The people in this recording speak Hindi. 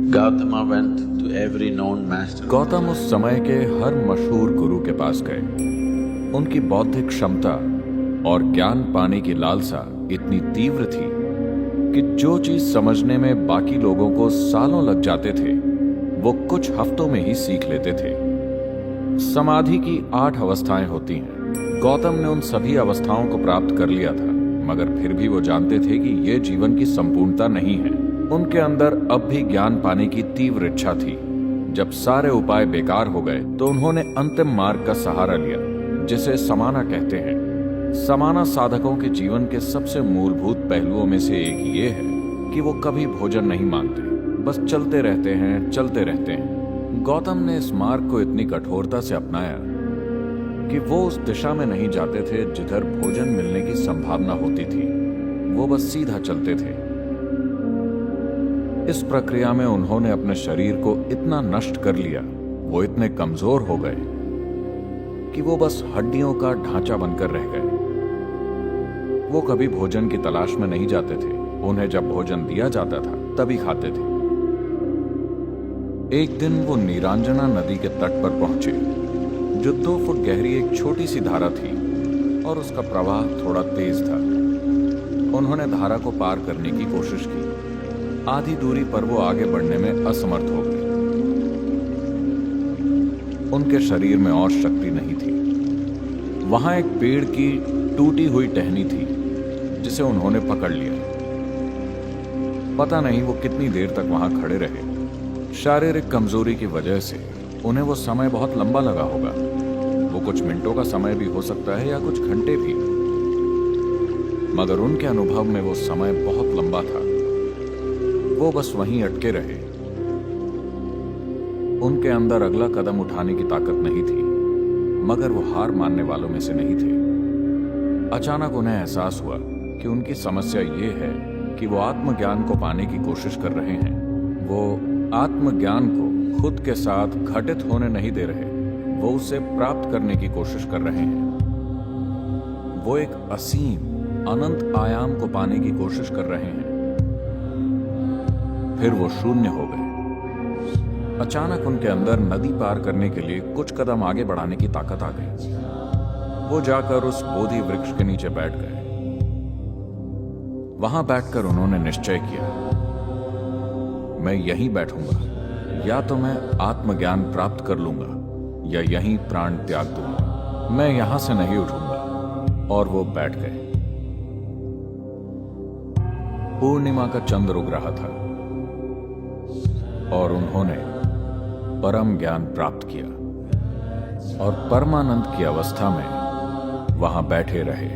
Gautama went to every known master. Gautam उस समय के हर मशहूर गुरु के पास गए। उनकी बौद्धिक क्षमता और ज्ञान पाने की लालसा इतनी तीव्र थी कि जो चीज समझने में बाकी लोगों को सालों लग जाते थे वो कुछ हफ्तों में ही सीख लेते थे। समाधि की 8 अवस्थाएं होती हैं। गौतम ने उन सभी अवस्थाओं को प्राप्त कर लिया था, मगर फिर भी वो जानते थे कि ये जीवन की संपूर्णता नहीं है। उनके अंदर अब भी ज्ञान पाने की तीव्र इच्छा थी। जब सारे उपाय बेकार हो गए तो उन्होंने अंतिम मार्ग का सहारा लिया, जिसे समाना कहते हैं। समाना साधकों के जीवन के सबसे मूलभूत पहलुओं में से एक ये है कि वो कभी भोजन नहीं मांगते, बस चलते रहते हैं, चलते रहते हैं। गौतम ने इस मार्ग को इतनी कठोरता से अपनाया कि वो उस दिशा में नहीं जाते थे जिधर भोजन मिलने की संभावना होती थी। वो बस सीधा चलते थे। इस प्रक्रिया में उन्होंने अपने शरीर को इतना नष्ट कर लिया, वो इतने कमजोर हो गए कि वो बस हड्डियों का ढांचा बनकर रह गए। वो कभी भोजन की तलाश में नहीं जाते थे। उन्हें जब भोजन दिया जाता था तभी खाते थे। एक दिन वो नीरांजना नदी के तट पर पहुंचे, जो 2 फुट गहरी एक छोटी सी धारा थी और उसका प्रवाह थोड़ा तेज था। उन्होंने धारा को पार करने की कोशिश की। आधी दूरी पर वो आगे बढ़ने में असमर्थ हो गए। उनके शरीर में और शक्ति नहीं थी। वहां एक पेड़ की टूटी हुई टहनी थी, जिसे उन्होंने पकड़ लिया। पता नहीं वो कितनी देर तक वहां खड़े रहे। शारीरिक कमजोरी की वजह से उन्हें वो समय बहुत लंबा लगा होगा। वो कुछ मिनटों का समय भी हो सकता है या कुछ घंटे भी, मगर उनके अनुभव में वो समय बहुत लंबा था। वो बस वहीं अटके रहे। उनके अंदर अगला कदम उठाने की ताकत नहीं थी, मगर वो हार मानने वालों में से नहीं थे। अचानक उन्हें एहसास हुआ कि उनकी समस्या ये है कि वो आत्मज्ञान को पाने की कोशिश कर रहे हैं। वो आत्मज्ञान को खुद के साथ घटित होने नहीं दे रहे, वो उसे प्राप्त करने की कोशिश कर रहे हैं। वो एक असीम अनंत आयाम को पाने की कोशिश कर रहे हैं। फिर वो शून्य हो गए। अचानक उनके अंदर नदी पार करने के लिए कुछ कदम आगे बढ़ाने की ताकत आ गई। वो जाकर उस बोधि वृक्ष के नीचे बैठ गए। वहां बैठकर उन्होंने निश्चय किया, मैं यहीं बैठूंगा। या तो मैं आत्मज्ञान प्राप्त कर लूंगा या यहीं प्राण त्याग दूंगा। मैं यहां से नहीं उठूंगा। और वो बैठ गए। पूर्णिमा का चंद्र उग रहा था और उन्होंने परम ज्ञान प्राप्त किया और परमानंद की अवस्था में वहां बैठे रहे।